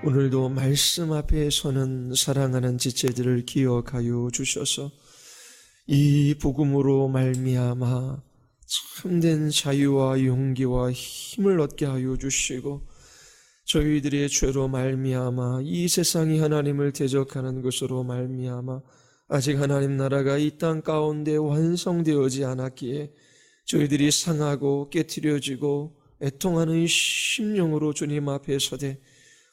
오늘도 말씀 앞에 서는 사랑하는 지체들을 기억하여 주셔서 이 복음으로 말미암아 참된 자유와 용기와 힘을 얻게 하여 주시고, 저희들의 죄로 말미암아 이 세상이 하나님을 대적하는 것으로 말미암아 아직 하나님 나라가 이 땅 가운데 완성되어지 않았기에 저희들이 상하고 깨트려지고 애통하는 심령으로 주님 앞에 서되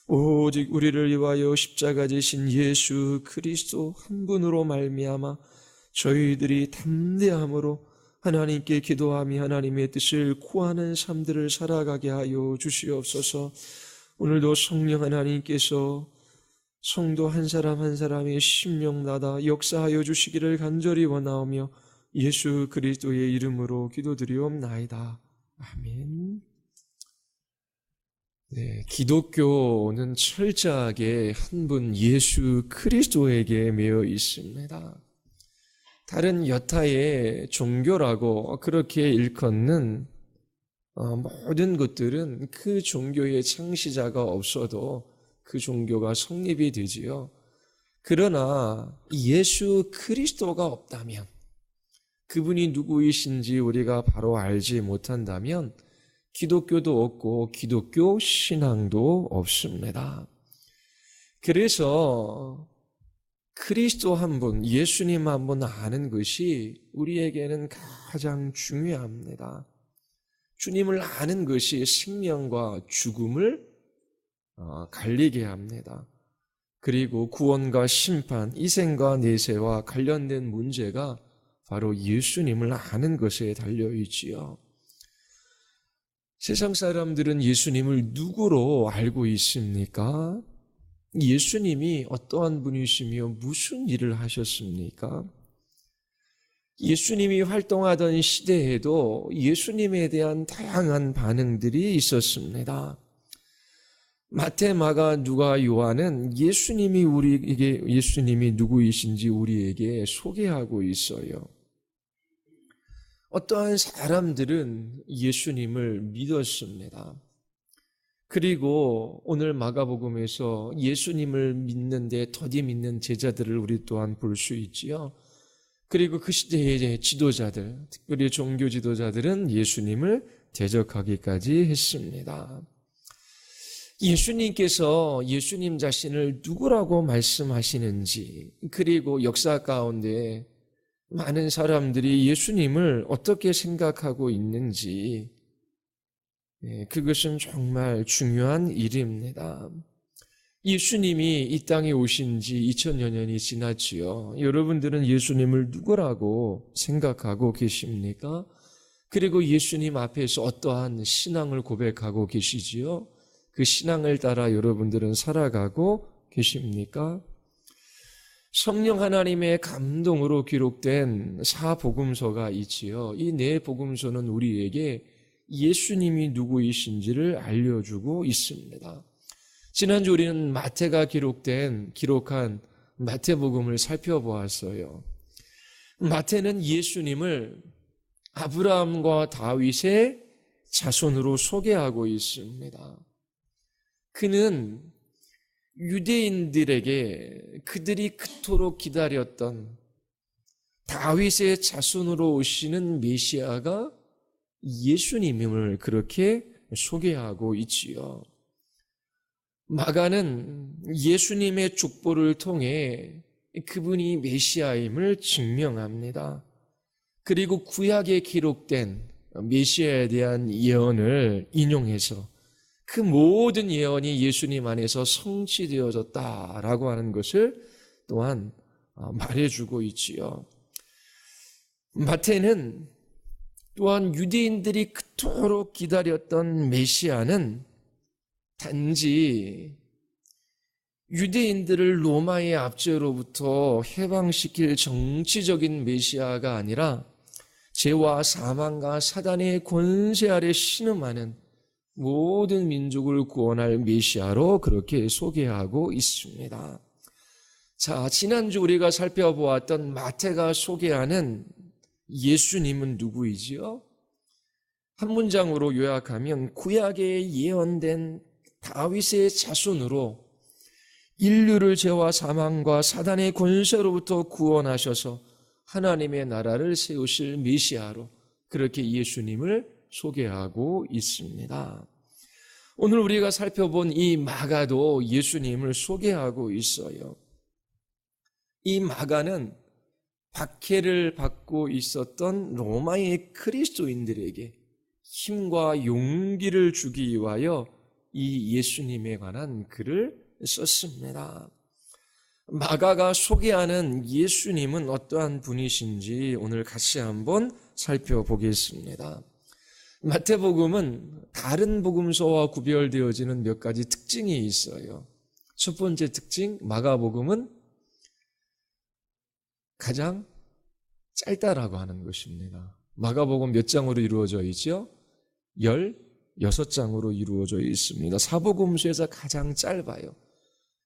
오직 우리를 위하여 십자가 지신 예수 그리스도 한 분으로 말미암아 저희들이 담대함으로 하나님께 기도하며 하나님의 뜻을 구하는 삶들을 살아가게 하여 주시옵소서. 오늘도 성령 하나님께서 성도 한 사람 한 사람의 심령마다 역사하여 주시기를 간절히 원하오며 예수 그리스도의 이름으로 기도드리옵나이다. 아멘. 네, 기독교는 철저하게 한 분 예수 그리스도에게 매여 있습니다. 다른 여타의 종교라고 그렇게 일컫는 모든 것들은 그 종교의 창시자가 없어도 그 종교가 성립이 되지요. 그러나 예수 그리스도가 없다면, 그분이 누구이신지 우리가 바로 알지 못한다면 기독교도 없고 기독교 신앙도 없습니다. 그래서 그리스도 한 분, 예수님 한 분 아는 것이 우리에게는 가장 중요합니다. 주님을 아는 것이 생명과 죽음을 갈리게 합니다. 그리고 구원과 심판, 이생과 내세와 관련된 문제가 바로 예수님을 아는 것에 달려있지요. 세상 사람들은 예수님을 누구로 알고 있습니까? 예수님이 어떠한 분이시며 무슨 일을 하셨습니까? 예수님이 활동하던 시대에도 예수님에 대한 다양한 반응들이 있었습니다. 마태, 마가, 누가, 요한은 예수님이 누구이신지 우리에게 소개하고 있어요. 어떠한 사람들은 예수님을 믿었습니다. 그리고 오늘 마가복음에서 예수님을 믿는데 더디 믿는 제자들을 우리 또한 볼 수 있지요. 그리고 그 시대의 지도자들, 특별히 종교 지도자들은 예수님을 대적하기까지 했습니다. 예수님께서 예수님 자신을 누구라고 말씀하시는지, 그리고 역사 가운데 많은 사람들이 예수님을 어떻게 생각하고 있는지, 그것은 정말 중요한 일입니다. 예수님이 이 땅에 오신 지 2000여 년이 지났지요. 여러분들은 예수님을 누구라고 생각하고 계십니까? 그리고 예수님 앞에서 어떠한 신앙을 고백하고 계시지요? 그 신앙을 따라 여러분들은 살아가고 계십니까? 성령 하나님의 감동으로 기록된 사복음서가 있지요. 이 네 복음서는 우리에게 예수님이 누구이신지를 알려주고 있습니다. 지난주 우리는 마태가 기록한 마태복음을 살펴보았어요. 마태는 예수님을 아브라함과 다윗의 자손으로 소개하고 있습니다. 그는 유대인들에게 그들이 그토록 기다렸던 다윗의 자손으로 오시는 메시아가 예수님임을 그렇게 소개하고 있지요. 마가는 예수님의 족보를 통해 그분이 메시아임을 증명합니다. 그리고 구약에 기록된 메시아에 대한 예언을 인용해서 그 모든 예언이 예수님 안에서 성취되어졌다라고 하는 것을 또한 말해주고 있지요. 마태는 또한 유대인들이 그토록 기다렸던 메시아는 단지 유대인들을 로마의 압제로부터 해방시킬 정치적인 메시아가 아니라 죄와 사망과 사단의 권세 아래 신음하는 모든 민족을 구원할 메시아로 그렇게 소개하고 있습니다. 자, 지난주 우리가 살펴보았던 마태가 소개하는 예수님은 누구이지요? 한 문장으로 요약하면 구약에 예언된 다윗의 자손으로 인류를 죄와 사망과 사단의 권세로부터 구원하셔서 하나님의 나라를 세우실 메시아로 그렇게 예수님을 소개하고 있습니다. 오늘 우리가 살펴본 이 마가도 예수님을 소개하고 있어요. 이 마가는 박해를 받고 있었던 로마의 그리스도인들에게 힘과 용기를 주기 위하여 이 예수님에 관한 글을 썼습니다. 마가가 소개하는 예수님은 어떠한 분이신지 오늘 같이 한번 살펴보겠습니다. 마태복음은 다른 복음서와 구별되어지는 몇 가지 특징이 있어요. 첫 번째 특징, 마가복음은 가장 짧다라고 하는 것입니다. 마가복음 몇 장으로 이루어져 있죠? 16장으로 이루어져 있습니다. 사복음서에서 가장 짧아요.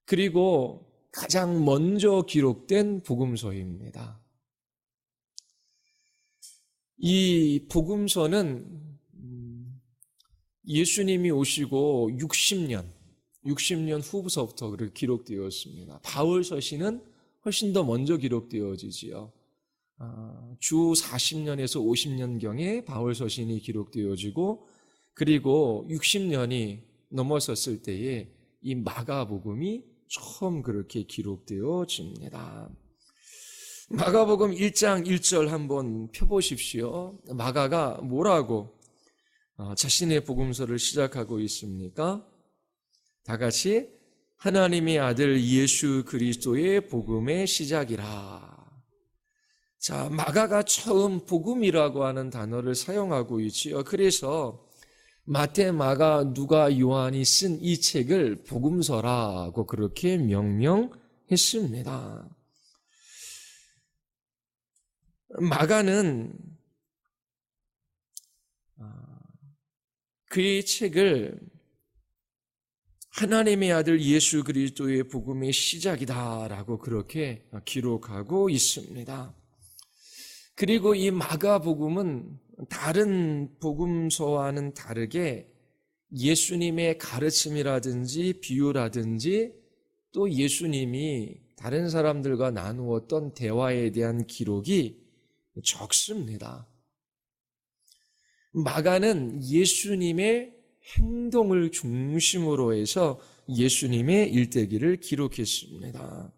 그리고 가장 먼저 기록된 복음서입니다. 이 복음서는 예수님이 오시고 60년 후부터 그렇게 기록되었습니다. 바울 서신은 훨씬 더 먼저 기록되어지지요. 주 40년에서 50년경에 바울 서신이 기록되어지고 그리고 60년이 넘어섰을 때에 이 마가복음이 처음 그렇게 기록되어집니다. 마가복음 1장 1절 한번 펴보십시오. 마가가 뭐라고 자신의 복음서를 시작하고 있습니까? 다 같이 하나님의 아들 예수 그리스도의 복음의 시작이라. 자, 마가가 처음 복음이라고 하는 단어를 사용하고 있지요. 그래서 마태, 마가, 누가, 요한이 쓴 이 책을 복음서라고 그렇게 명명했습니다. 마가는 그의 책을 하나님의 아들 예수 그리스도의 복음의 시작이다라고 그렇게 기록하고 있습니다. 그리고 이 마가복음은 다른 복음서와는 다르게 예수님의 가르침이라든지 비유라든지 또 예수님이 다른 사람들과 나누었던 대화에 대한 기록이 적습니다. 마가는 예수님의 행동을 중심으로 해서 예수님의 일대기를 기록했습니다.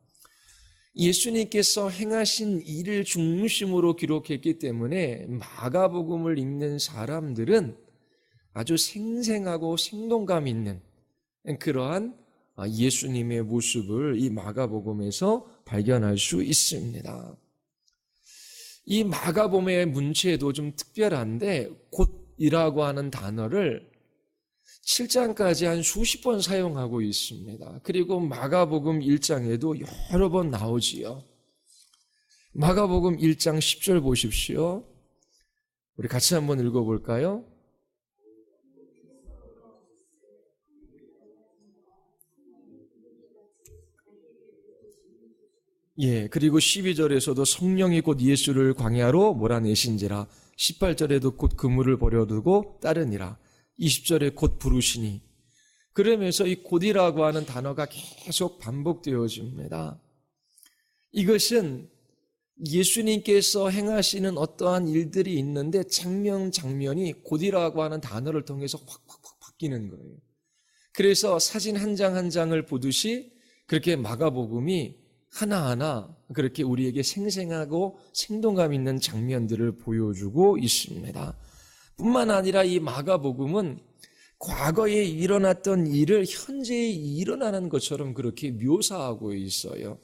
예수님께서 행하신 일을 중심으로 기록했기 때문에 마가복음을 읽는 사람들은 아주 생생하고 생동감 있는 그러한 예수님의 모습을 이 마가복음에서 발견할 수 있습니다. 이 마가복음의 문체도 좀 특별한데 곧이라고 하는 단어를 7장까지 한 수십 번 사용하고 있습니다. 그리고 마가복음 1장에도 여러 번 나오지요. 마가복음 1장 10절 보십시오. 우리 같이 한번 읽어볼까요? 예, 그리고 12절에서도 성령이 곧 예수를 광야로 몰아내신지라. 18절에도 곧 그물을 버려두고 따르니라. 20절에 곧 부르시니. 그러면서 이 곧이라고 하는 단어가 계속 반복되어집니다. 이것은 예수님께서 행하시는 어떠한 일들이 있는데 장면이 곧이라고 하는 단어를 통해서 확 바뀌는 거예요. 그래서 사진 한 장 한 장을 보듯이 그렇게 마가복음이 하나하나 그렇게 우리에게 생생하고 생동감 있는 장면들을 보여주고 있습니다. 뿐만 아니라 이 마가복음은 과거에 일어났던 일을 현재에 일어나는 것처럼 그렇게 묘사하고 있어요.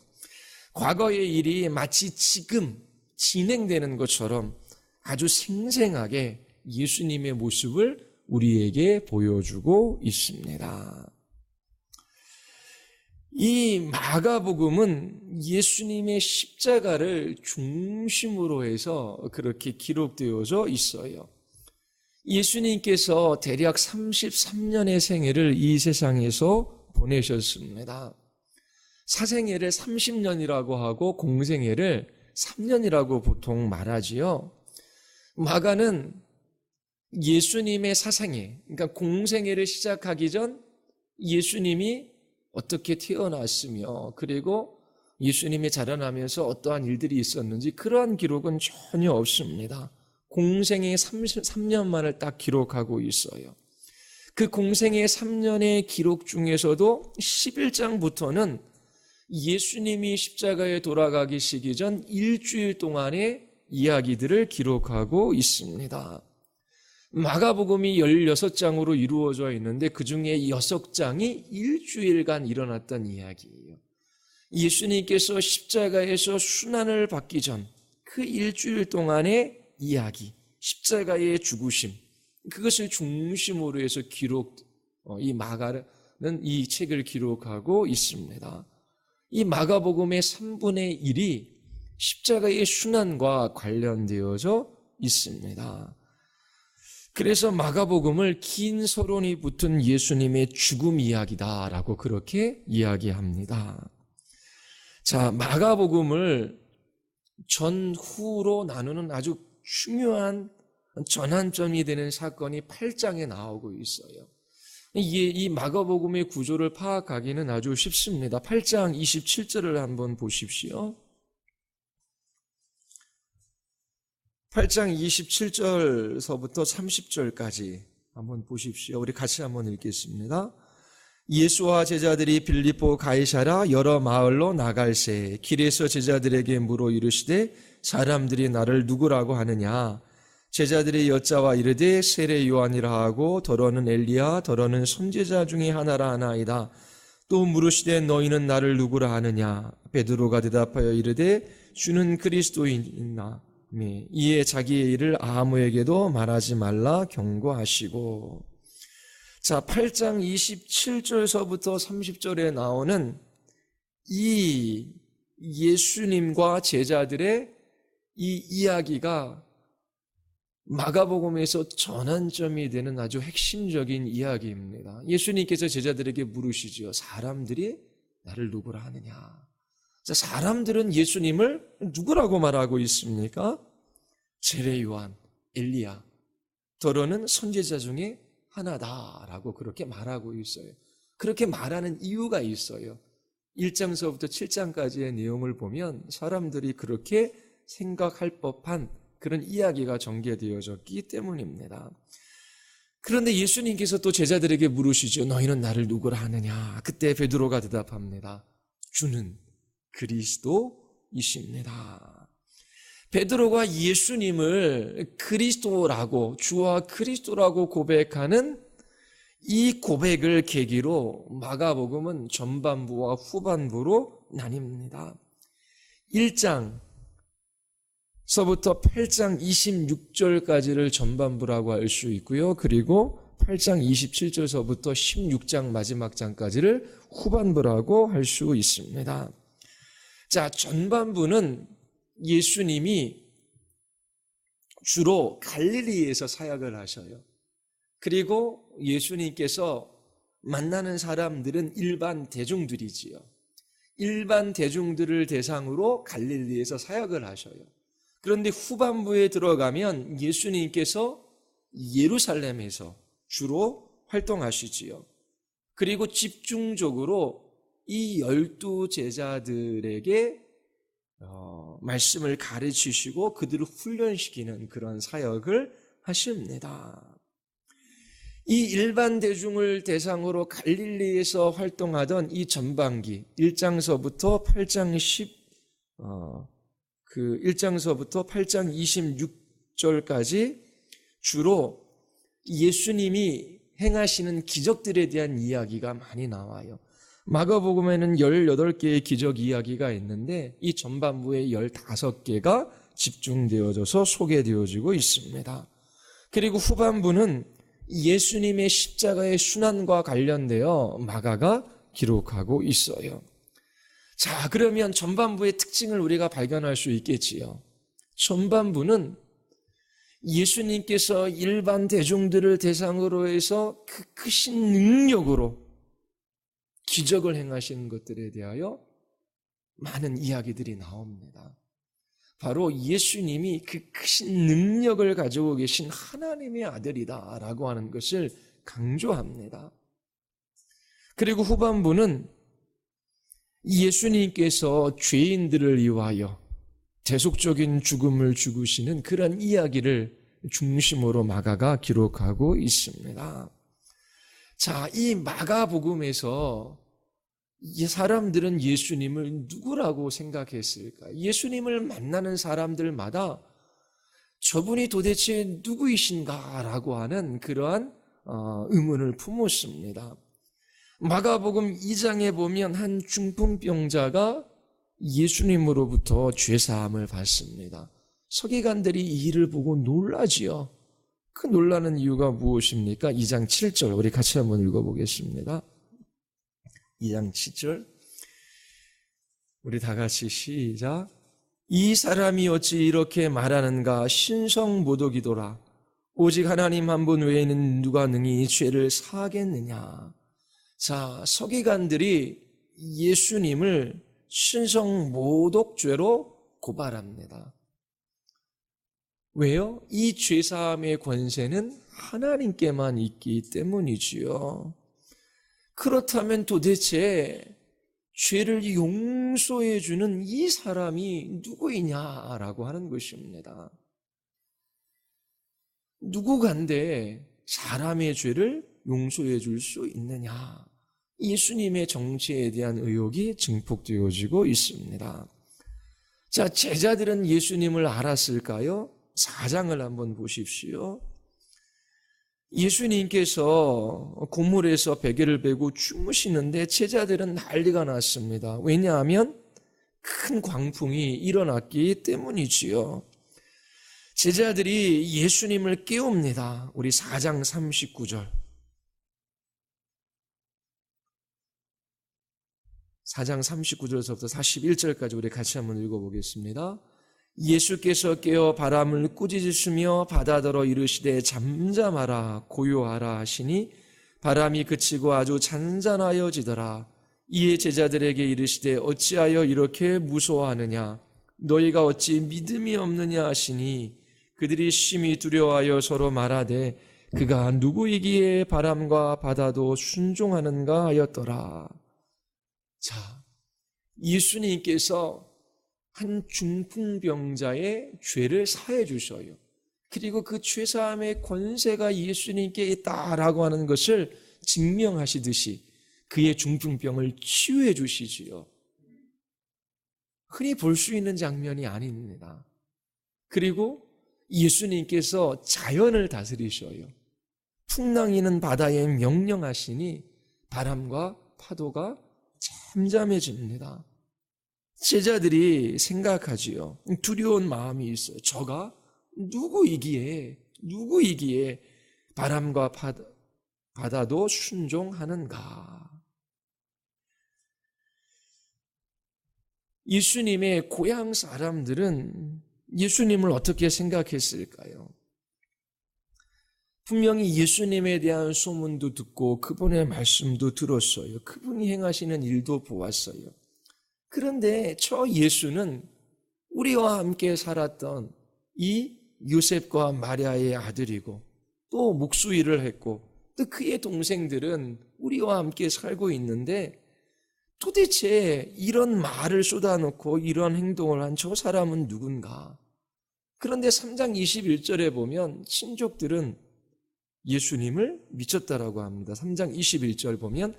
과거의 일이 마치 지금 진행되는 것처럼 아주 생생하게 예수님의 모습을 우리에게 보여주고 있습니다. 이 마가복음은 예수님의 십자가를 중심으로 해서 그렇게 기록되어져 있어요. 예수님께서 대략 33년의 생애를 이 세상에서 보내셨습니다. 사생애를 30년이라고 하고 공생애를 3년이라고 보통 말하지요. 마가는 예수님의 사생애, 그러니까 공생애를 시작하기 전 예수님이 어떻게 태어났으며 그리고 예수님이 자라나면서 어떠한 일들이 있었는지 그러한 기록은 전혀 없습니다. 공생의 3년만을 딱 기록하고 있어요. 그 공생의 3년의 기록 중에서도 11장부터는 예수님이 십자가에 돌아가기 전 일주일 동안의 이야기들을 기록하고 있습니다. 마가복음이 16장으로 이루어져 있는데 그 중에 6장이 일주일간 일어났던 이야기예요. 예수님께서 십자가에서 순환을 받기 전 그 일주일 동안의 이야기, 십자가의 죽으심, 그것을 중심으로 해서 이 마가는 이 책을 기록하고 있습니다. 이 마가복음의 3분의 1이 십자가의 순환과 관련되어져 있습니다. 그래서 마가복음을 긴 서론이 붙은 예수님의 죽음 이야기다라고 그렇게 이야기합니다. 자, 마가복음을 전후로 나누는 아주 중요한 전환점이 되는 사건이 8장에 나오고 있어요. 이 마가복음의 구조를 파악하기는 아주 쉽습니다. 8장 27절을 한번 보십시오. 8장 27절서부터 30절까지 한번 보십시오. 우리 같이 한번 읽겠습니다. 예수와 제자들이 빌립보 가이사랴 여러 마을로 나갈새 길에서 제자들에게 물어 이르시되 사람들이 나를 누구라고 하느냐. 제자들이 여짜와 이르되 세례 요한이라 하고 더러는 엘리야 더러는 선지자 중에 하나라 하나이다. 또 물으시되 너희는 나를 누구라 하느냐. 베드로가 대답하여 이르되 주는 그리스도이나. 이에 자기의 일을 아무에게도 말하지 말라 경고하시고. 자, 8장 27절서부터 30절에 나오는 이 예수님과 제자들의 이 이야기가 마가복음에서 전환점이 되는 아주 핵심적인 이야기입니다. 예수님께서 제자들에게 물으시죠. 사람들이 나를 누구라 하느냐. 자, 사람들은 예수님을 누구라고 말하고 있습니까? 세례 요한, 엘리야, 더러는 선지자 중에 하나다라고 그렇게 말하고 있어요. 그렇게 말하는 이유가 있어요. 1장서부터 7장까지의 내용을 보면 사람들이 그렇게 생각할 법한 그런 이야기가 전개되어졌기 때문입니다. 그런데 예수님께서 또 제자들에게 물으시죠. 너희는 나를 누구라 하느냐. 그때 베드로가 대답합니다. 주는 그리스도이십니다. 베드로가 예수님을 그리스도라고, 주와 그리스도라고 고백하는 이 고백을 계기로 마가복음은 전반부와 후반부로 나뉩니다. 1장서부터 8장 26절까지를 전반부라고 할 수 있고요. 그리고 8장 27절서부터 16장 마지막 장까지를 후반부라고 할 수 있습니다. 자, 전반부는 예수님이 주로 갈릴리에서 사역을 하셔요. 그리고 예수님께서 만나는 사람들은 일반 대중들이지요. 일반 대중들을 대상으로 갈릴리에서 사역을 하셔요. 그런데 후반부에 들어가면 예수님께서 예루살렘에서 주로 활동하시지요. 그리고 집중적으로 이 12 제자들에게 말씀을 가르치시고 그들을 훈련시키는 그런 사역을 하십니다. 이 일반 대중을 대상으로 갈릴리에서 활동하던 이 전반기 1장서부터 8장 1장서부터 8장 26절까지 주로 예수님이 행하시는 기적들에 대한 이야기가 많이 나와요. 마가복음에는 18개의 기적 이야기가 있는데 이 전반부에 15개가 집중되어져서 소개되어지고 있습니다. 그리고 후반부는 예수님의 십자가의 순환과 관련되어 마가가 기록하고 있어요. 자, 그러면 전반부의 특징을 우리가 발견할 수 있겠지요. 전반부는 예수님께서 일반 대중들을 대상으로 해서 그 크신 능력으로 기적을 행하시는 것들에 대하여 많은 이야기들이 나옵니다. 바로 예수님이 그 크신 능력을 가지고 계신 하나님의 아들이다라고 하는 것을 강조합니다. 그리고 후반부는 예수님께서 죄인들을 위하여 대속적인 죽음을 죽으시는 그런 이야기를 중심으로 마가가 기록하고 있습니다. 자, 이 마가복음에서 이 사람들은 예수님을 누구라고 생각했을까? 예수님을 만나는 사람들마다 저분이 도대체 누구이신가라고 하는 그러한 의문을 품었습니다. 마가복음 2장에 보면 한 중풍병자가 예수님으로부터 죄사함을 받습니다. 서기관들이 이 일을 보고 놀라지요. 그 놀라는 이유가 무엇입니까? 2장 7절 우리 같이 한번 읽어보겠습니다. 2장 7절 우리 다 같이 시작. 이 사람이 어찌 이렇게 말하는가? 신성모독이도라. 오직 하나님 한 분 외에는 누가 능히 죄를 사하겠느냐. 자, 서기관들이 예수님을 신성모독죄로 고발합니다. 왜요? 이 죄사함의 권세는 하나님께만 있기 때문이지요. 그렇다면 도대체 죄를 용서해 주는 이 사람이 누구이냐라고 하는 것입니다. 누구간데 사람의 죄를 용서해 줄 수 있느냐? 예수님의 정체에 대한 의혹이 증폭되어지고 있습니다. 자, 제자들은 예수님을 알았을까요? 4장을 한번 보십시오. 예수님께서 고물에서 베개를 베고 주무시는데 제자들은 난리가 났습니다. 왜냐하면 큰 광풍이 일어났기 때문이지요. 제자들이 예수님을 깨웁니다. 우리 4장 39절. 4장 39절에서부터 41절까지 우리 같이 한번 읽어보겠습니다. 예수께서 깨어 바람을 꾸짖으시며 바다더러 이르시되 잠잠하라 고요하라 하시니 바람이 그치고 아주 잔잔하여지더라. 이에 제자들에게 이르시되 어찌하여 이렇게 무서워하느냐? 너희가 어찌 믿음이 없느냐 하시니 그들이 심히 두려워하여 서로 말하되 그가 누구이기에 바람과 바다도 순종하는가 하였더라. 자, 예수님께서 한 중풍병자의 죄를 사해 주셔요. 그리고 그 죄사함의 권세가 예수님께 있다라고 하는 것을 증명하시듯이 그의 중풍병을 치유해 주시지요. 흔히 볼 수 있는 장면이 아닙니다. 그리고 예수님께서 자연을 다스리셔요. 풍랑이는 바다에 명령하시니 바람과 파도가 잠잠해집니다. 제자들이 생각하지요. 두려운 마음이 있어요. 저가 누구이기에 바람과 바다도 순종하는가? 예수님의 고향 사람들은 예수님을 어떻게 생각했을까요? 분명히 예수님에 대한 소문도 듣고 그분의 말씀도 들었어요. 그분이 행하시는 일도 보았어요. 그런데 저 예수는 우리와 함께 살았던 이 요셉과 마리아의 아들이고 또 목수일을 했고 또 그의 동생들은 우리와 함께 살고 있는데 도대체 이런 말을 쏟아놓고 이런 행동을 한 저 사람은 누군가? 그런데 3장 21절에 보면 친족들은 예수님을 미쳤다라고 합니다. 3장 21절 보면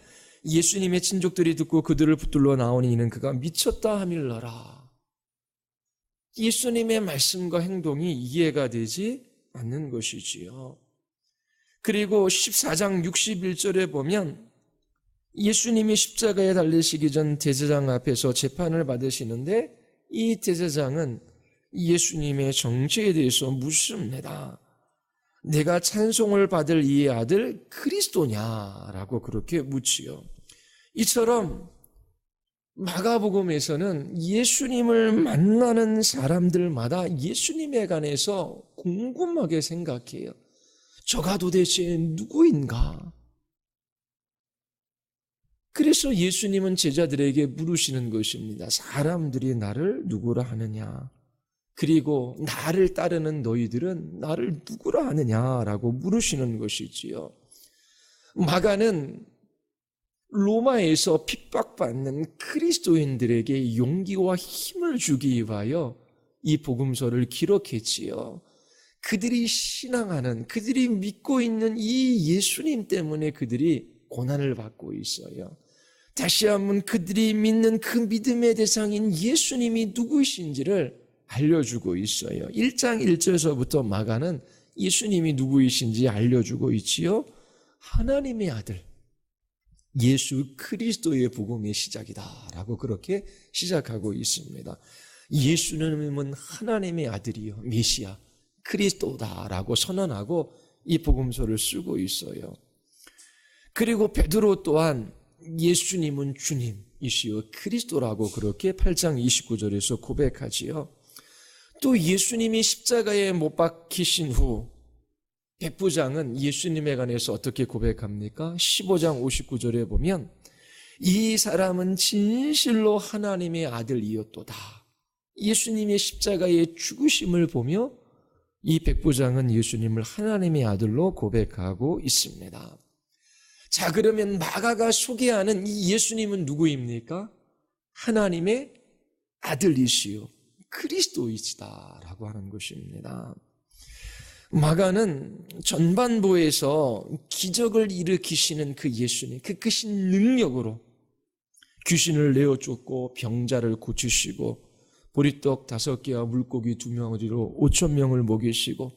예수님의 친족들이 듣고 그들을 붙들러 나오니 이는 그가 미쳤다 하밀러라. 예수님의 말씀과 행동이 이해가 되지 않는 것이지요. 그리고 14장 61절에 보면 예수님이 십자가에 달리시기 전 대제사장 앞에서 재판을 받으시는데 이 대제사장은 예수님의 정체에 대해서 묻습니다. 내가 찬송을 받을 이의 아들 그리스도냐라고 그렇게 묻지요. 이처럼 마가복음에서는 예수님을 만나는 사람들마다 예수님에 관해서 궁금하게 생각해요. 저가 도대체 누구인가? 그래서 예수님은 제자들에게 물으시는 것입니다. 사람들이 나를 누구라 하느냐? 그리고 나를 따르는 너희들은 나를 누구라 하느냐라고 물으시는 것이지요. 마가는 로마에서 핍박받는 그리스도인들에게 용기와 힘을 주기 위하여 이 복음서를 기록했지요. 그들이 신앙하는, 그들이 믿고 있는 이 예수님 때문에 그들이 고난을 받고 있어요. 다시 한번 그들이 믿는 그 믿음의 대상인 예수님이 누구이신지를 알려주고 있어요. 1장 1절서부터 마가는 예수님이 누구이신지 알려주고 있지요. 하나님의 아들, 예수 그리스도의 복음의 시작이다라고 그렇게 시작하고 있습니다. 예수님은 하나님의 아들이요, 메시아, 그리스도다라고 선언하고 이 복음서를 쓰고 있어요. 그리고 베드로 또한 예수님은 주님이시요 그리스도라고 그렇게 8장 29절에서 고백하지요. 또 예수님이 십자가에 못 박히신 후 백부장은 예수님에 관해서 어떻게 고백합니까? 15장 59절에 보면 이 사람은 진실로 하나님의 아들이었도다. 예수님의 십자가의 죽으심을 보며 이 백부장은 예수님을 하나님의 아들로 고백하고 있습니다. 자, 그러면 마가가 소개하는 이 예수님은 누구입니까? 하나님의 아들이시요 그리스도이시다라고 하는 것입니다. 마가는 전반부에서 기적을 일으키시는 그 예수님, 그 크신 능력으로 귀신을 내어쫓고 병자를 고치시고 보리떡 5개와 물고기 2덩어리로 5,000명을 먹이시고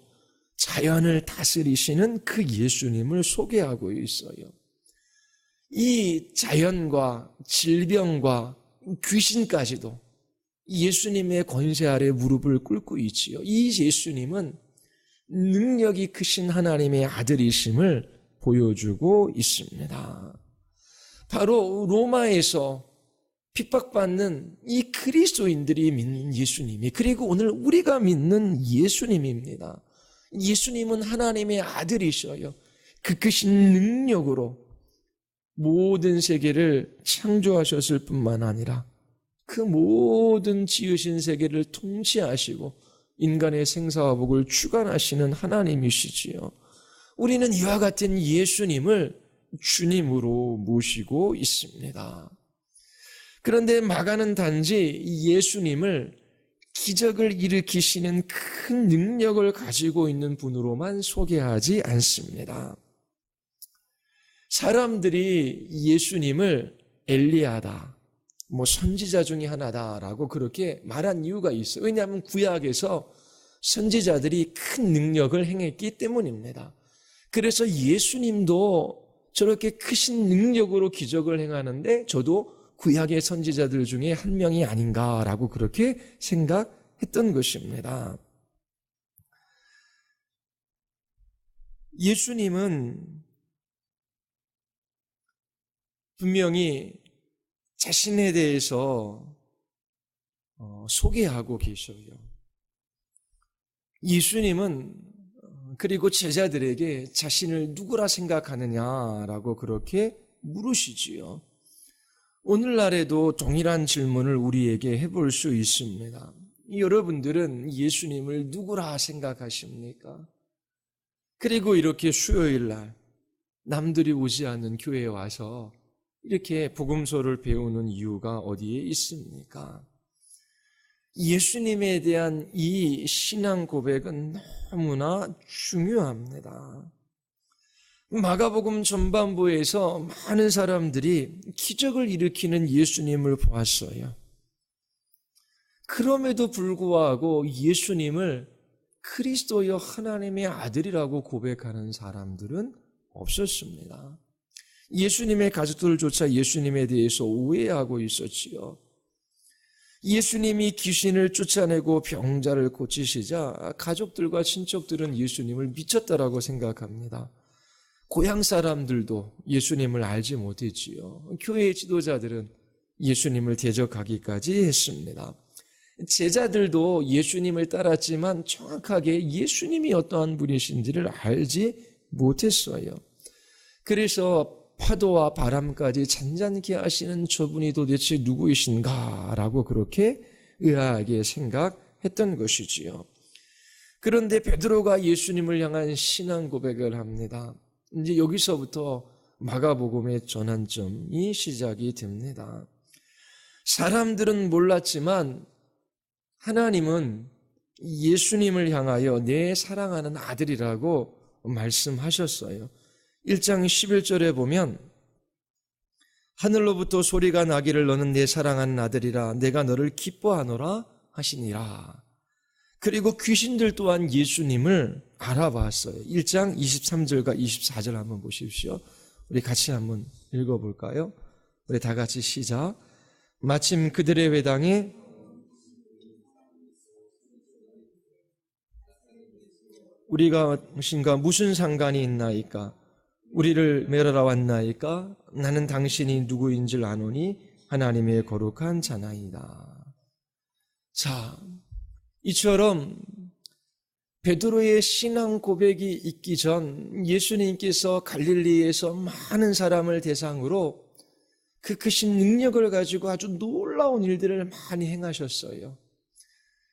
자연을 다스리시는 그 예수님을 소개하고 있어요. 이 자연과 질병과 귀신까지도 예수님의 권세 아래 무릎을 꿇고 있지요. 이 예수님은 능력이 크신 하나님의 아들이심을 보여주고 있습니다. 바로 로마에서 핍박받는 이 그리스도인들이 믿는 예수님이, 그리고 오늘 우리가 믿는 예수님입니다. 예수님은 하나님의 아들이셔요. 그 크신 능력으로 모든 세계를 창조하셨을 뿐만 아니라 그 모든 지으신 세계를 통치하시고 인간의 생사와 복을 주관하시는 하나님이시지요. 우리는 이와 같은 예수님을 주님으로 모시고 있습니다. 그런데 마가는 단지 예수님을 기적을 일으키시는 큰 능력을 가지고 있는 분으로만 소개하지 않습니다. 사람들이 예수님을 엘리야다, 선지자 중에 하나다라고 그렇게 말한 이유가 있어요. 왜냐하면 구약에서 선지자들이 큰 능력을 행했기 때문입니다. 그래서 예수님도 저렇게 크신 능력으로 기적을 행하는데 저도 구약의 선지자들 중에 한 명이 아닌가라고 그렇게 생각했던 것입니다. 예수님은 분명히 자신에 대해서 소개하고 계셔요. 예수님은 그리고 제자들에게 자신을 누구라 생각하느냐라고 그렇게 물으시지요. 오늘날에도 동일한 질문을 우리에게 해볼 수 있습니다. 여러분들은 예수님을 누구라 생각하십니까? 그리고 이렇게 수요일날 남들이 오지 않는 교회에 와서 이렇게 복음서를 배우는 이유가 어디에 있습니까? 예수님에 대한 이 신앙 고백은 너무나 중요합니다. 마가복음 전반부에서 많은 사람들이 기적을 일으키는 예수님을 보았어요. 그럼에도 불구하고 예수님을 그리스도여 하나님의 아들이라고 고백하는 사람들은 없었습니다. 예수님의 가족들조차 예수님에 대해서 오해하고 있었지요. 예수님이 귀신을 쫓아내고 병자를 고치시자 가족들과 친척들은 예수님을 미쳤다라고 생각합니다. 고향 사람들도 예수님을 알지 못했지요. 교회의 지도자들은 예수님을 대적하기까지 했습니다. 제자들도 예수님을 따랐지만 정확하게 예수님이 어떠한 분이신지를 알지 못했어요. 그래서 파도와 바람까지 잔잔케 하시는 저분이 도대체 누구이신가라고 그렇게 의아하게 생각했던 것이지요. 그런데 베드로가 예수님을 향한 신앙 고백을 합니다. 이제 여기서부터 마가복음의 전환점이 시작이 됩니다. 사람들은 몰랐지만 하나님은 예수님을 향하여 내 사랑하는 아들이라고 말씀하셨어요. 1장 11절에 보면 하늘로부터 소리가 나기를 너는 내 사랑하는 아들이라 내가 너를 기뻐하노라 하시니라. 그리고 귀신들 또한 예수님을 알아봤어요. 1장 23절과 24절 한번 보십시오. 우리 같이 한번 읽어볼까요? 우리 다 같이 시작. 마침 그들의 회당에 우리가 당신과 무슨 상관이 있나이까? 우리를 매러라 왔나이까? 나는 당신이 누구인 줄 아노니 하나님의 거룩한 자나이다. 자, 이처럼 베드로의 신앙 고백이 있기 전 예수님께서 갈릴리에서 많은 사람을 대상으로 그 크신 능력을 가지고 아주 놀라운 일들을 많이 행하셨어요.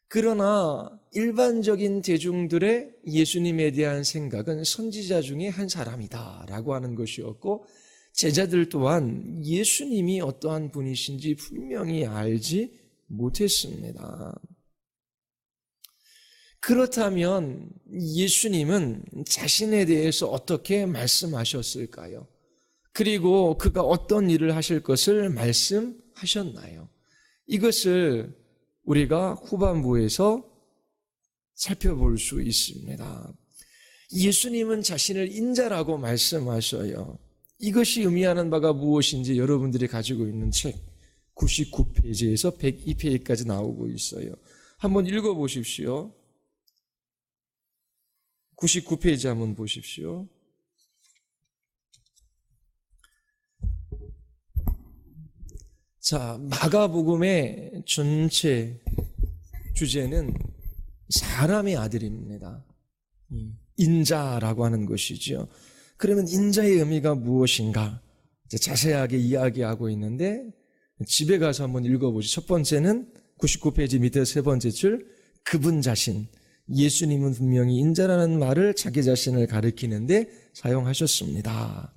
그러나 일반적인 대중들의 예수님에 대한 생각은 선지자 중에 한 사람이다라고 하는 것이었고 제자들 또한 예수님이 어떠한 분이신지 분명히 알지 못했습니다. 그렇다면 예수님은 자신에 대해서 어떻게 말씀하셨을까요? 그리고 그가 어떤 일을 하실 것을 말씀하셨나요? 이것을 우리가 후반부에서 살펴볼 수 있습니다. 예수님은 자신을 인자라고 말씀하셔요. 이것이 의미하는 바가 무엇인지 여러분들이 가지고 있는 책 99페이지에서 102페이지까지 나오고 있어요. 한번 읽어보십시오. 99페이지 한번 보십시오. 자, 마가복음의 전체 주제는 사람의 아들입니다. 인자라고 하는 것이죠. 그러면 인자의 의미가 무엇인가? 자세하게 이야기하고 있는데 집에 가서 한번 읽어보시죠. 첫 번째는 99페이지 밑에 세 번째 줄 그분 자신. 예수님은 분명히 인자라는 말을 자기 자신을 가리키는데 사용하셨습니다.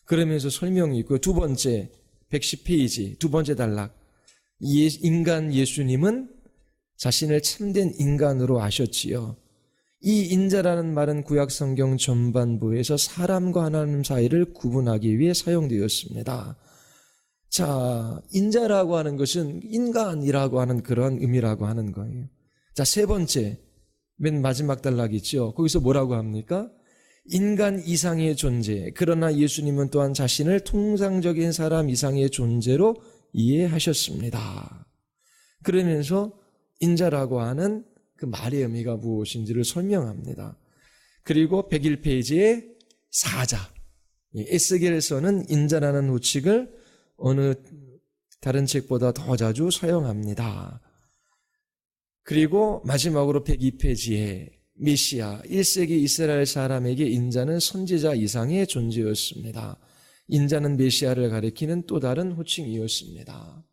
그러면서 설명이 있고요. 두 번째 110페이지 두 번째 단락 인간 예수님은 자신을 참된 인간으로 아셨지요. 이 인자라는 말은 구약성경 전반부에서 사람과 하나님 사이를 구분하기 위해 사용되었습니다. 자, 인자라고 하는 것은 인간이라고 하는 그런 의미라고 하는 거예요. 자, 세 번째 맨 마지막 단락 있죠. 거기서 뭐라고 합니까? 인간 이상의 존재. 그러나 예수님은 또한 자신을 통상적인 사람 이상의 존재로 이해하셨습니다. 그러면서 인자라고 하는 그 말의 의미가 무엇인지를 설명합니다. 그리고 101페이지에 사자. 에스겔에서는 인자라는 호칭을 어느 다른 책보다 더 자주 사용합니다. 그리고 마지막으로 102페이지에 메시아, 1세기 이스라엘 사람에게 인자는 선지자 이상의 존재였습니다. 인자는 메시아를 가리키는 또 다른 호칭이었습니다.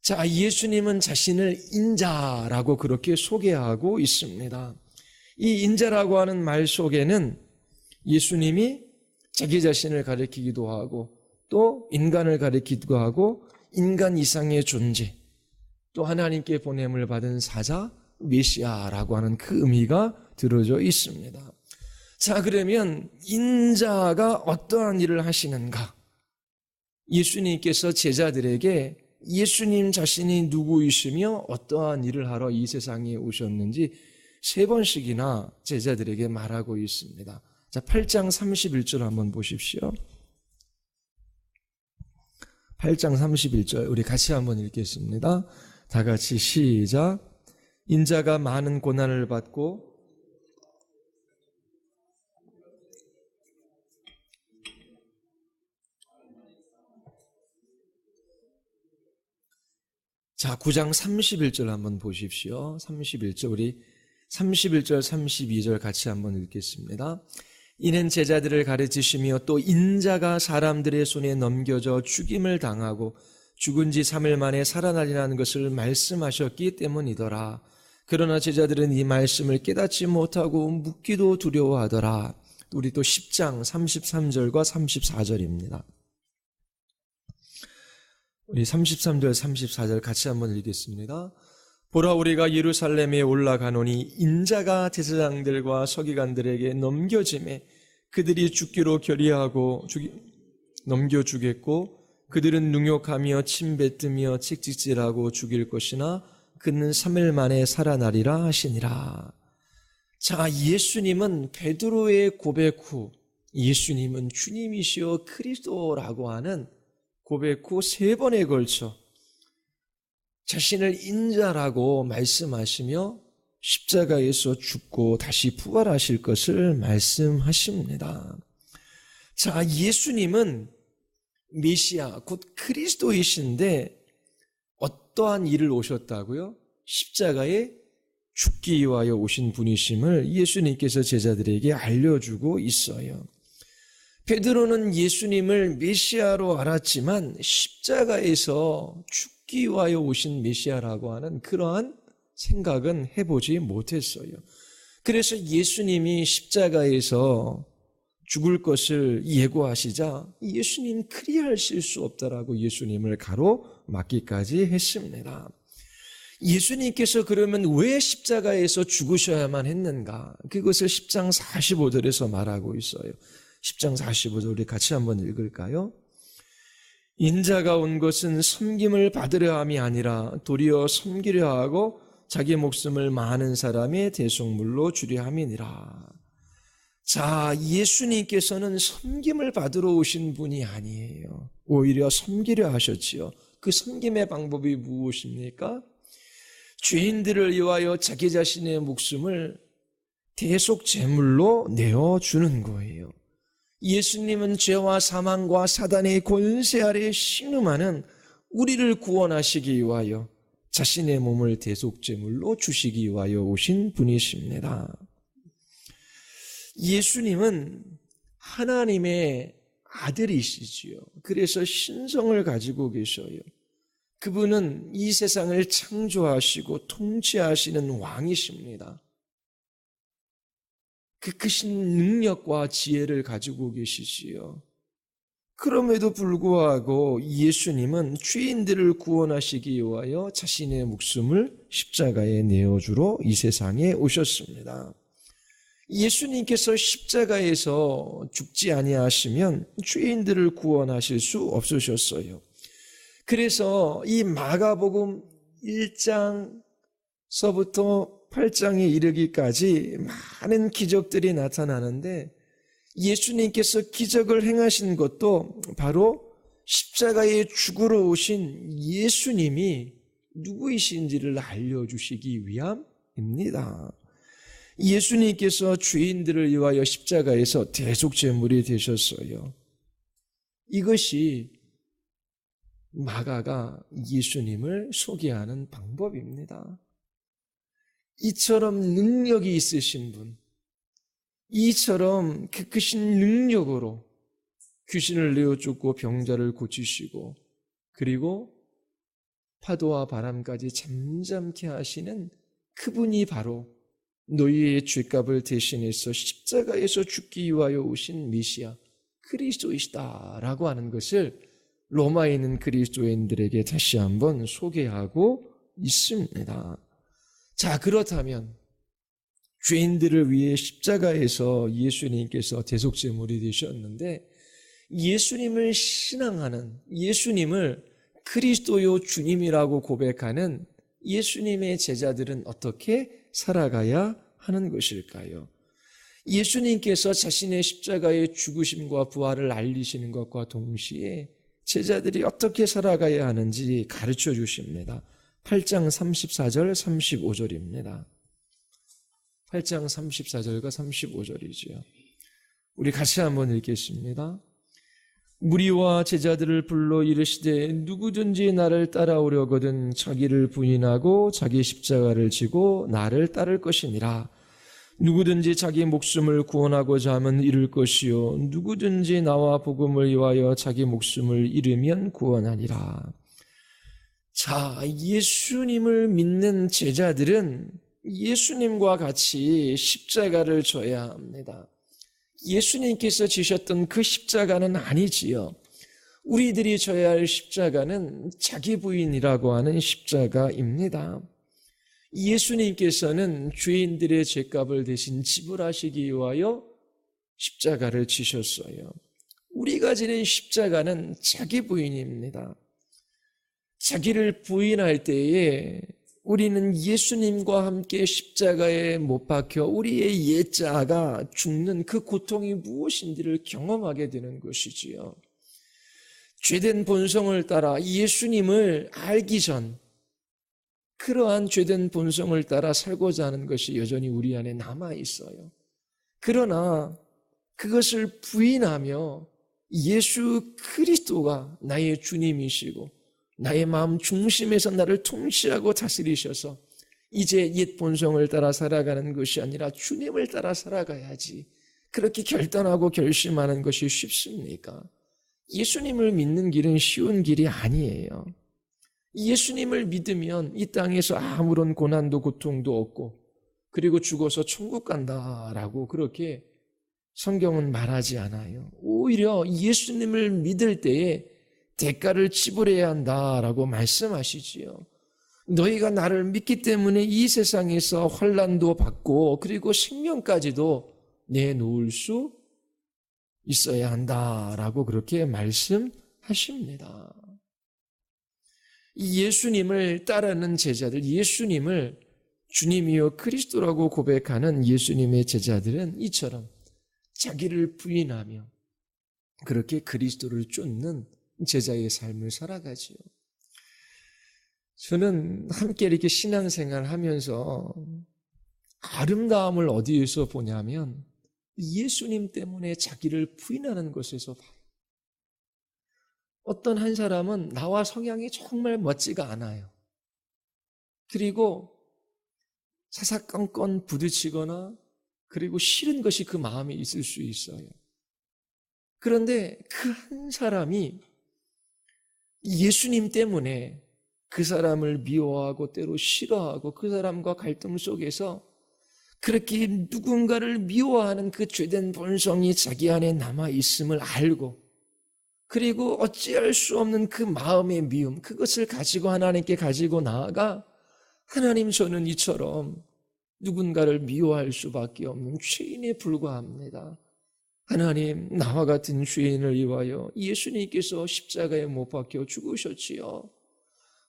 자, 예수님은 자신을 인자라고 그렇게 소개하고 있습니다. 이 인자라고 하는 말 속에는 예수님이 자기 자신을 가리키기도 하고 또 인간을 가리키기도 하고 인간 이상의 존재, 또 하나님께 보냄을 받은 사자, 메시아라고 하는 그 의미가 들어져 있습니다. 자, 그러면 인자가 어떠한 일을 하시는가? 예수님께서 제자들에게 예수님 자신이 누구이시며 어떠한 일을 하러 이 세상에 오셨는지 세 번씩이나 제자들에게 말하고 있습니다. 자, 8장 31절 한번 보십시오. 8장 31절 우리 같이 한번 읽겠습니다. 다 같이 시작. 인자가 많은 고난을 받고 자, 9장 31절 한번 보십시오. 31절 우리 31절 32절 같이 한번 읽겠습니다. 이는 제자들을 가르치시며 또 인자가 사람들의 손에 넘겨져 죽임을 당하고 죽은 지 3일 만에 살아나리라는 것을 말씀하셨기 때문이더라. 그러나 제자들은 이 말씀을 깨닫지 못하고 묻기도 두려워하더라. 우리 또 10장 33절과 34절입니다. 우리 33절 34절 같이 한번 읽겠습니다. 보라, 우리가 예루살렘에 올라가노니 인자가 제사장들과 서기관들에게 넘겨짐에 그들이 죽기로 결의하고 넘겨주겠고 그들은 능욕하며 침뱉으며 찍찍질하고 죽일 것이나 그는 3일 만에 살아나리라 하시니라. 자, 예수님은 베드로의 고백 후 예수님은 주님이시여 그리스도라고 하는 고백 후 3번에 걸쳐 자신을 인자라고 말씀하시며 십자가에서 죽고 다시 부활하실 것을 말씀하십니다. 자, 예수님은 메시아 곧 그리스도이신데 어떠한 일을 오셨다고요? 십자가에 죽기 위하여 오신 분이심을 예수님께서 제자들에게 알려주고 있어요. 베드로는 예수님을 메시아로 알았지만 십자가에서 죽기 위하여 오신 메시아라고 하는 그러한 생각은 해보지 못했어요. 그래서 예수님이 십자가에서 죽을 것을 예고하시자 예수님 그리하실 수 없다라고 예수님을 가로막기까지 했습니다. 예수님께서 그러면 왜 십자가에서 죽으셔야만 했는가? 그것을 10장 45절에서 말하고 있어요. 10장 45절 우리 같이 한번 읽을까요? 인자가 온 것은 섬김을 받으려 함이 아니라 도리어 섬기려 하고 자기 목숨을 많은 사람의 대속물로 주려 함이니라. 자, 예수님께서는 섬김을 받으러 오신 분이 아니에요. 오히려 섬기려 하셨지요. 그 섬김의 방법이 무엇입니까? 죄인들을 위하여 자기 자신의 목숨을 대속 제물로 내어주는 거예요. 예수님은 죄와 사망과 사단의 권세 아래 신음하는 우리를 구원하시기 위하여 자신의 몸을 대속 제물로 주시기 위하여 오신 분이십니다. 예수님은 하나님의 아들이시지요. 그래서 신성을 가지고 계셔요. 그분은 이 세상을 창조하시고 통치하시는 왕이십니다. 그 크신 능력과 지혜를 가지고 계시지요. 그럼에도 불구하고 예수님은 죄인들을 구원하시기 위하여 자신의 목숨을 십자가에 내어주러 이 세상에 오셨습니다. 예수님께서 십자가에서 죽지 아니하시면 죄인들을 구원하실 수 없으셨어요. 그래서 이 마가복음 1장서부터 8장에 이르기까지 많은 기적들이 나타나는데 예수님께서 기적을 행하신 것도 바로 십자가에 죽으러 오신 예수님이 누구이신지를 알려주시기 위함입니다. 예수님께서 죄인들을 위하여 십자가에서 대속제물이 되셨어요. 이것이 마가가 예수님을 소개하는 방법입니다. 이처럼 능력이 있으신 분, 이처럼 그 크신 능력으로 귀신을 내어쫓고 병자를 고치시고 그리고 파도와 바람까지 잠잠케 하시는 그분이 바로 너희의 죄값을 대신해서 십자가에서 죽기 위하여 오신 메시아 그리스도이시다라고 하는 것을 로마에 있는 그리스도인들에게 다시 한번 소개하고 있습니다. 자, 그렇다면 죄인들을 위해 십자가에서 예수님께서 대속제물이 되셨는데 예수님을 신앙하는, 예수님을 그리스도요 주님이라고 고백하는 예수님의 제자들은 어떻게 살아가야 하는 것일까요? 예수님께서 자신의 십자가의 죽으심과 부활을 알리시는 것과 동시에 제자들이 어떻게 살아가야 하는지 가르쳐 주십니다. 8장 34절 35절입니다. 8장 34절과 35절이지요. 우리 같이 한번 읽겠습니다. 무리와 제자들을 불러 이르시되 누구든지 나를 따라오려거든 자기를 부인하고 자기 십자가를 지고 나를 따를 것이니라. 누구든지 자기 목숨을 구원하고자 하면 잃을 것이요 누구든지 나와 복음을 위하여 자기 목숨을 잃으면 구원하리라. 자, 예수님을 믿는 제자들은 예수님과 같이 십자가를 져야 합니다. 예수님께서 지셨던 그 십자가는 아니지요. 우리들이 져야 할 십자가는 자기 부인이라고 하는 십자가입니다. 예수님께서는 죄인들의 죄값을 대신 지불하시기 위하여 십자가를 지셨어요. 우리가 지는 십자가는 자기 부인입니다. 자기를 부인할 때에 우리는 예수님과 함께 십자가에 못 박혀 우리의 옛자가 죽는 그 고통이 무엇인지를 경험하게 되는 것이지요. 죄된 본성을 따라 예수님을 알기 전 그러한 죄된 본성을 따라 살고자 하는 것이 여전히 우리 안에 남아 있어요. 그러나 그것을 부인하며 예수 그리스도가 나의 주님이시고 나의 마음 중심에서 나를 통치하고 다스리셔서 이제 옛 본성을 따라 살아가는 것이 아니라 주님을 따라 살아가야지, 그렇게 결단하고 결심하는 것이 쉽습니까? 예수님을 믿는 길은 쉬운 길이 아니에요. 예수님을 믿으면 이 땅에서 아무런 고난도 고통도 없고 그리고 죽어서 천국 간다라고 그렇게 성경은 말하지 않아요. 오히려 예수님을 믿을 때에 대가를 지불해야 한다라고 말씀하시지요. 너희가 나를 믿기 때문에 이 세상에서 환난도 받고 그리고 생명까지도 내놓을 수 있어야 한다라고 그렇게 말씀하십니다. 예수님을 따르는 제자들, 예수님을 주님이요 그리스도라고 고백하는 예수님의 제자들은 이처럼 자기를 부인하며 그렇게 그리스도를 쫓는 제자의 삶을 살아가지요. 저는 함께 이렇게 신앙생활 하면서 아름다움을 어디에서 보냐면 예수님 때문에 자기를 부인하는 것에서 봐요. 어떤 한 사람은 나와 성향이 정말 멋지가 않아요. 그리고 사사건건 부딪히거나 그리고 싫은 것이 그 마음에 있을 수 있어요. 그런데 그 한 사람이 예수님 때문에 그 사람을 미워하고 때로 싫어하고 그 사람과 갈등 속에서 그렇게 누군가를 미워하는 그 죄된 본성이 자기 안에 남아 있음을 알고 그리고 어찌할 수 없는 그 마음의 미움, 그것을 가지고 하나님께 가지고 나아가 하나님, 저는 이처럼 누군가를 미워할 수밖에 없는 죄인에 불과합니다. 하나님, 나와 같은 죄인을 위하여 예수님께서 십자가에 못 박혀 죽으셨지요.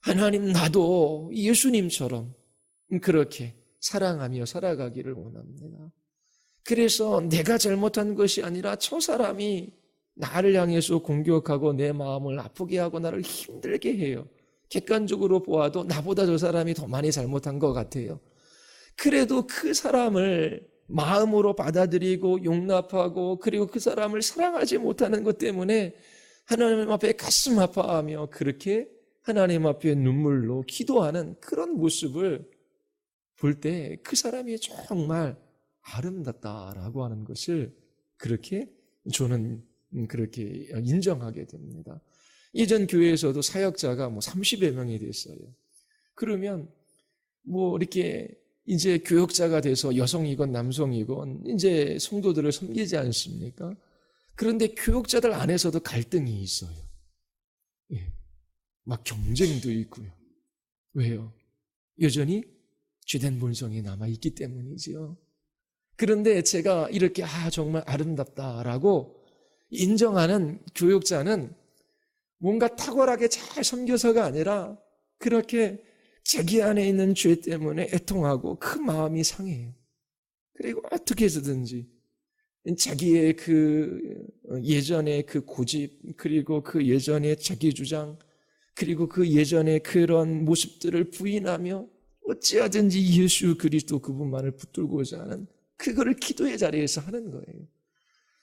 하나님, 나도 예수님처럼 그렇게 사랑하며 살아가기를 원합니다. 그래서 내가 잘못한 것이 아니라 저 사람이 나를 향해서 공격하고 내 마음을 아프게 하고 나를 힘들게 해요. 객관적으로 보아도 나보다 저 사람이 더 많이 잘못한 것 같아요. 그래도 그 사람을 마음으로 받아들이고 용납하고 그리고 그 사람을 사랑하지 못하는 것 때문에 하나님 앞에 가슴 아파하며 그렇게 하나님 앞에 눈물로 기도하는 그런 모습을 볼 때 그 사람이 정말 아름답다라고 하는 것을 그렇게 저는 그렇게 인정하게 됩니다. 예전 교회에서도 사역자가 30여 명이 됐어요. 그러면 이렇게 이제 교역자가 돼서 여성이건 남성이건 이제 성도들을 섬기지 않습니까? 그런데 교역자들 안에서도 갈등이 있어요. 예. 막 경쟁도 있고요. 왜요? 여전히 죄된 본성이 남아있기 때문이지요. 그런데 제가 이렇게 정말 아름답다라고 인정하는 교역자는 뭔가 탁월하게 잘 섬겨서가 아니라 그렇게 자기 안에 있는 죄 때문에 애통하고 그 마음이 상해요. 그리고 어떻게 해서든지 자기의 그 예전의 그 고집, 그리고 그 예전의 자기 주장, 그리고 그 예전의 그런 모습들을 부인하며 어찌하든지 예수 그리스도 그분만을 붙들고자 하는 그거를 기도의 자리에서 하는 거예요.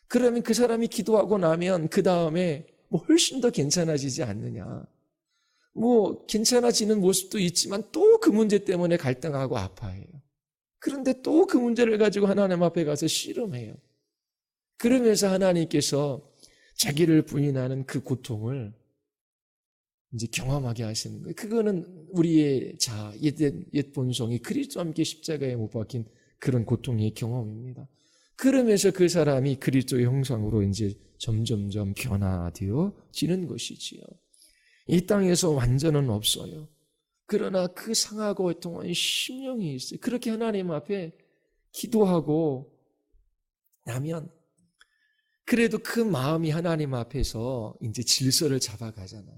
그러면 그 사람이 기도하고 나면 그 다음에 훨씬 더 괜찮아지지 않느냐. 괜찮아지는 모습도 있지만 또 그 문제 때문에 갈등하고 아파해요. 그런데 또 그 문제를 가지고 하나님 앞에 가서 씨름해요. 그러면서 하나님께서 자기를 부인하는 그 고통을 이제 경험하게 하시는 거예요. 그거는 우리의 옛 본성이 그리스도와 함께 십자가에 못 박힌 그런 고통의 경험입니다. 그러면서 그 사람이 그리스도의 형상으로 이제 점점점 변화되어지는 것이지요. 이 땅에서 완전은 없어요. 그러나 그 상하고 애통한 심령이 있어요. 그렇게 하나님 앞에 기도하고 나면 그래도 그 마음이 하나님 앞에서 이제 질서를 잡아가잖아요.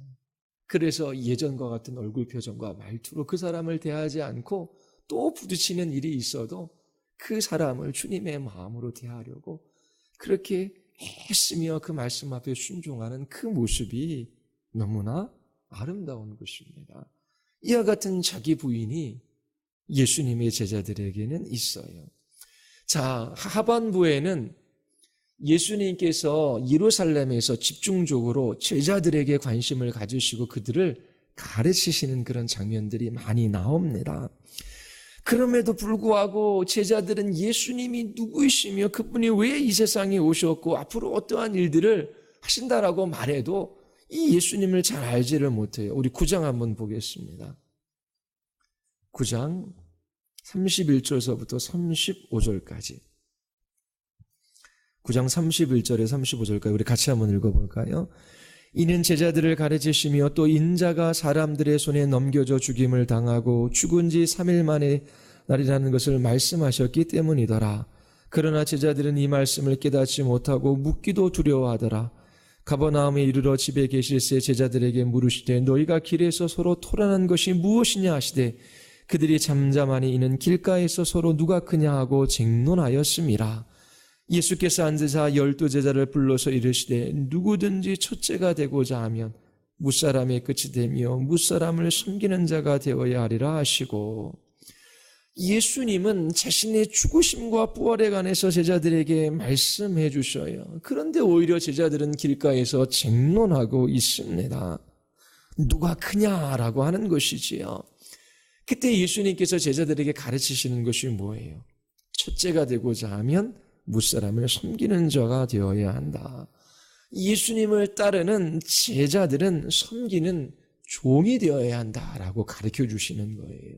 그래서 예전과 같은 얼굴 표정과 말투로 그 사람을 대하지 않고 또 부딪히는 일이 있어도 그 사람을 주님의 마음으로 대하려고 그렇게 애쓰며 그 말씀 앞에 순종하는 그 모습이 너무나 아름다운 것입니다. 이와 같은 자기 부인이 예수님의 제자들에게는 있어요. 자, 하반부에는 예수님께서 예루살렘에서 집중적으로 제자들에게 관심을 가지시고 그들을 가르치시는 그런 장면들이 많이 나옵니다. 그럼에도 불구하고 제자들은 예수님이 누구이시며 그분이 왜 이 세상에 오셨고 앞으로 어떠한 일들을 하신다라고 말해도 이 예수님을 잘 알지를 못해요. 우리 9장 한번 보겠습니다. 9장 31절서부터 35절까지. 9장 31절에 35절까지 우리 같이 한번 읽어볼까요? 이는 제자들을 가르치시며 또 인자가 사람들의 손에 넘겨져 죽임을 당하고 죽은 지 3일 만에 날이라는 것을 말씀하셨기 때문이더라. 그러나 제자들은 이 말씀을 깨닫지 못하고 묻기도 두려워하더라. 가버나움에 이르러 집에 계실새 제자들에게 물으시되 너희가 길에서 서로 토론한 것이 무엇이냐 하시되 그들이 잠잠하니 이는 길가에서 서로 누가 크냐 하고 쟁론하였음이라. 예수께서 앉으사 12제자를 불러서 이르시되 누구든지 첫째가 되고자 하면 무사람의 끝이 되며 무사람을 섬기는 자가 되어야 하리라 하시고, 예수님은 자신의 죽으심과 부활에 관해서 제자들에게 말씀해 주셔요. 그런데 오히려 제자들은 길가에서 쟁론하고 있습니다. 누가 크냐라고 하는 것이지요. 그때 예수님께서 제자들에게 가르치시는 것이 뭐예요? 첫째가 되고자 하면 무사람을 섬기는 자가 되어야 한다. 예수님을 따르는 제자들은 섬기는 종이 되어야 한다라고 가르쳐 주시는 거예요.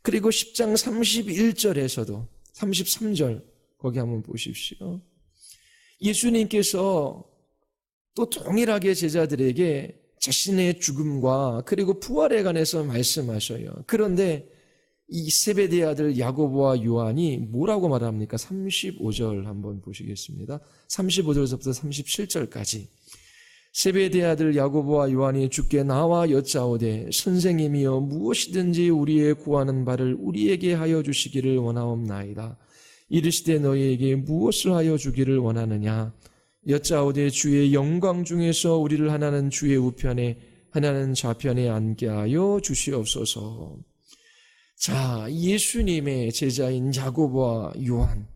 그리고 10장 31절에서도 33절 거기 한번 보십시오. 예수님께서 또 동일하게 제자들에게 자신의 죽음과 그리고 부활에 관해서 말씀하셔요. 그런데 이 세베대의 아들 야고보와 요한이 뭐라고 말합니까? 35절 한번 보시겠습니다. 35절에서부터 37절까지. 세베대의 아들 야고보와 요한이 주께 나와 여짜오되 선생님이여 무엇이든지 우리의 구하는 바를 우리에게 하여 주시기를 원하옵나이다. 이르시되 너희에게 무엇을 하여 주기를 원하느냐? 여짜오되 주의 영광 중에서 우리를 하나는 주의 우편에 하나는 좌편에 앉게 하여 주시옵소서. 자, 예수님의 제자인 야고보와 요한,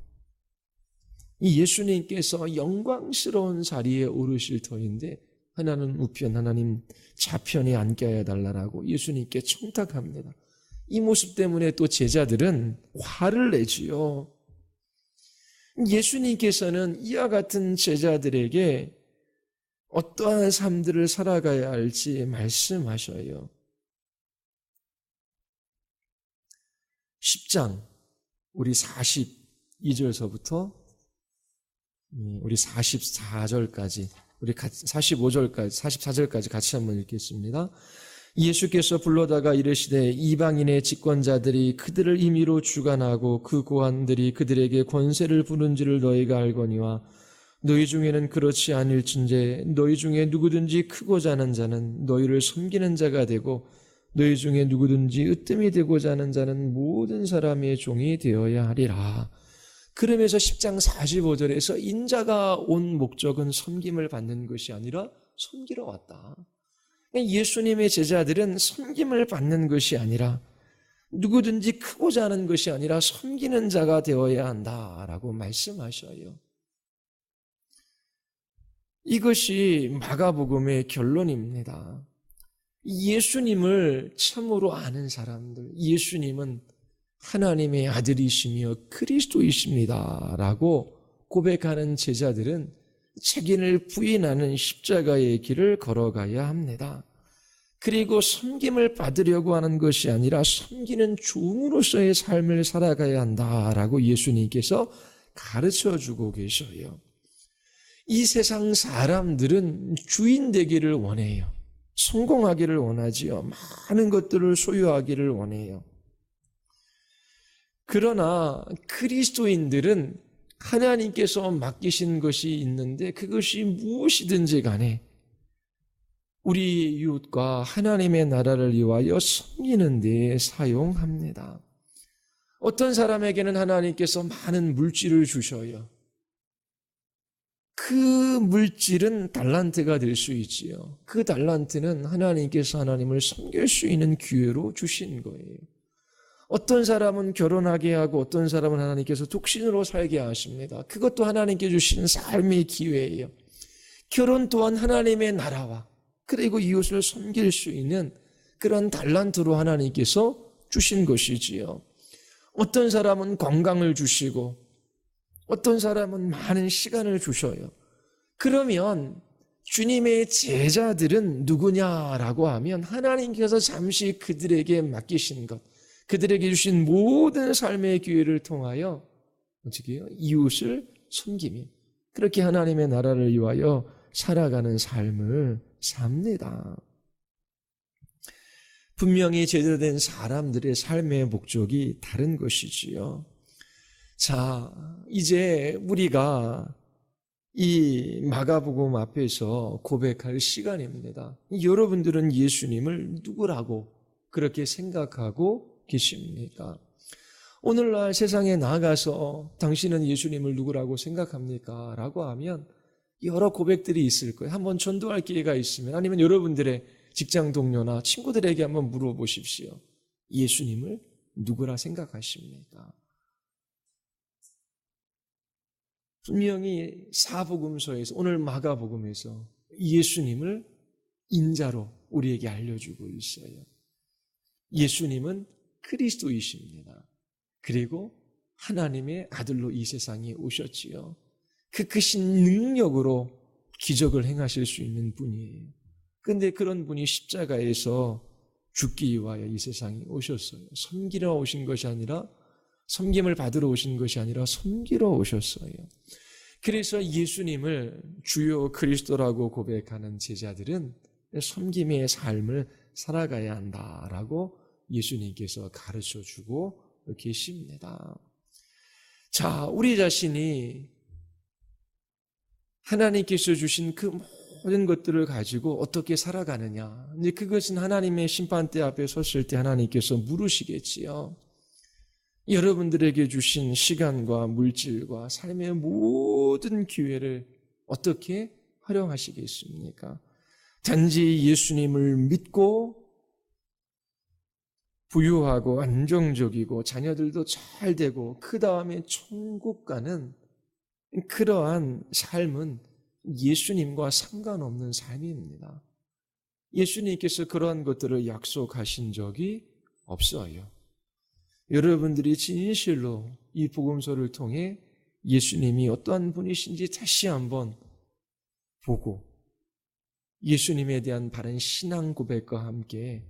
이 예수님께서 영광스러운 자리에 오르실 터인데 하나는 우편, 하나님 좌편에 앉게 하여 달라고 예수님께 청탁합니다. 이 모습 때문에 또 제자들은 화를 내지요. 예수님께서는 이와 같은 제자들에게 어떠한 삶들을 살아가야 할지 말씀하셔요. 10장 우리 42절서부터 우리 44절까지 우리 45절까지 44절까지 같이 한번 읽겠습니다. 예수께서 불러다가 이르시되 이방인의 집권자들이 그들을 임의로 주관하고 그 고관들이 그들에게 권세를 부른지를 너희가 알거니와 너희 중에는 그렇지 아닐진대 너희 중에 누구든지 크고자 하는 자는 너희를 섬기는 자가 되고 너희 중에 누구든지 으뜸이 되고자 하는 자는 모든 사람의 종이 되어야 하리라. 그러면서 10장 45절에서 인자가 온 목적은 섬김을 받는 것이 아니라 섬기러 왔다. 예수님의 제자들은 섬김을 받는 것이 아니라 누구든지 크고자 하는 것이 아니라 섬기는 자가 되어야 한다라고 말씀하셔요. 이것이 마가복음의 결론입니다. 예수님을 참으로 아는 사람들, 예수님은 하나님의 아들이시며 그리스도이십니다 라고 고백하는 제자들은 자기를 부인하는 십자가의 길을 걸어가야 합니다. 그리고 섬김을 받으려고 하는 것이 아니라 섬기는 종으로서의 삶을 살아가야 한다라고 예수님께서 가르쳐주고 계셔요. 이 세상 사람들은 주인 되기를 원해요. 성공하기를 원하지요. 많은 것들을 소유하기를 원해요. 그러나 그리스도인들은 하나님께서 맡기신 것이 있는데 그것이 무엇이든지 간에 우리 이웃과 하나님의 나라를 위하여 섬기는 데 사용합니다. 어떤 사람에게는 하나님께서 많은 물질을 주셔요. 그 물질은 달란트가 될 수 있지요. 그 달란트는 하나님께서 하나님을 섬길 수 있는 기회로 주신 거예요. 어떤 사람은 결혼하게 하고 어떤 사람은 하나님께서 독신으로 살게 하십니다. 그것도 하나님께 주신 삶의 기회예요. 결혼 또한 하나님의 나라와 그리고 이웃을 섬길 수 있는 그런 달란트로 하나님께서 주신 것이지요. 어떤 사람은 건강을 주시고 어떤 사람은 많은 시간을 주셔요. 그러면 주님의 제자들은 누구냐라고 하면 하나님께서 잠시 그들에게 맡기신 것, 그들에게 주신 모든 삶의 기회를 통하여 어떻게 해요? 이웃을 섬기며 그렇게 하나님의 나라를 위하여 살아가는 삶을 삽니다. 분명히 제대된 사람들의 삶의 목적이 다른 것이지요. 자, 이제 우리가 이 마가복음 앞에서 고백할 시간입니다. 여러분들은 예수님을 누구라고 그렇게 생각하고 계십니까? 오늘날 세상에 나가서 당신은 예수님을 누구라고 생각합니까? 라고 하면 여러 고백들이 있을 거예요. 한번 전도할 기회가 있으면 아니면 여러분들의 직장 동료나 친구들에게 한번 물어보십시오. 예수님을 누구라 생각하십니까? 분명히 사복음서에서 오늘 마가복음에서 예수님을 인자로 우리에게 알려주고 있어요. 예수님은 그리스도이십니다. 그리고 하나님의 아들로 이 세상에 오셨지요. 그 크신 능력으로 기적을 행하실 수 있는 분이에요. 그런데 그런 분이 십자가에서 죽기 위하여 이 세상에 오셨어요. 섬기러 오신 것이 아니라 섬김을 받으러 오신 것이 아니라 섬기러 오셨어요. 그래서 예수님을 주요 그리스도라고 고백하는 제자들은 섬김의 삶을 살아가야 한다라고 예수님께서 가르쳐주고 계십니다. 자, 우리 자신이 하나님께서 주신 그 모든 것들을 가지고 어떻게 살아가느냐. 이제 그것은 하나님의 심판대 앞에 섰을 때 하나님께서 물으시겠지요. 여러분들에게 주신 시간과 물질과 삶의 모든 기회를 어떻게 활용하시겠습니까? 단지 예수님을 믿고 부유하고 안정적이고 자녀들도 잘 되고 그 다음에 천국 가는 그러한 삶은 예수님과 상관없는 삶입니다. 예수님께서 그러한 것들을 약속하신 적이 없어요. 여러분들이 진실로 이 복음서를 통해 예수님이 어떠한 분이신지 다시 한번 보고 예수님에 대한 바른 신앙 고백과 함께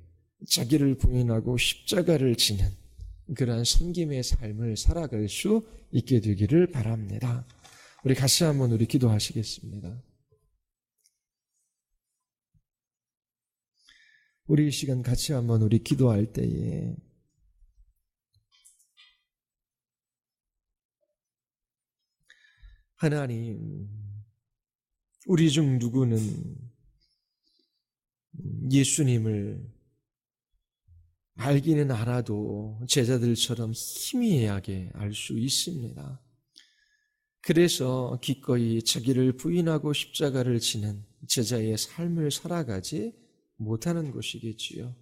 자기를 부인하고 십자가를 지는 그러한 섬김의 삶을 살아갈 수 있게 되기를 바랍니다. 우리 같이 한번 우리 기도하시겠습니다. 우리 이 시간 같이 한번 우리 기도할 때에 하나님, 우리 중 누구는 예수님을 알기는 알아도 제자들처럼 희미하게 알 수 있습니다. 그래서 기꺼이 자기를 부인하고 십자가를 지는 제자의 삶을 살아가지 못하는 것이겠지요.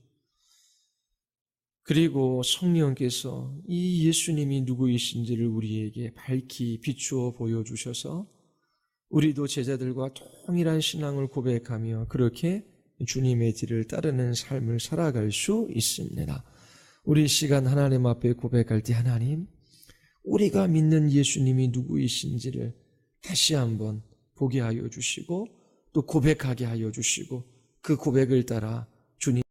그리고 성령께서 이 예수님이 누구이신지를 우리에게 밝히 비추어 보여주셔서 우리도 제자들과 동일한 신앙을 고백하며 그렇게 주님의 뒤를 따르는 삶을 살아갈 수 있습니다. 우리 시간 하나님 앞에 고백할 때 하나님, 우리가 믿는 예수님이 누구이신지를 다시 한번 보게 하여 주시고 또 고백하게 하여 주시고 그 고백을 따라 주님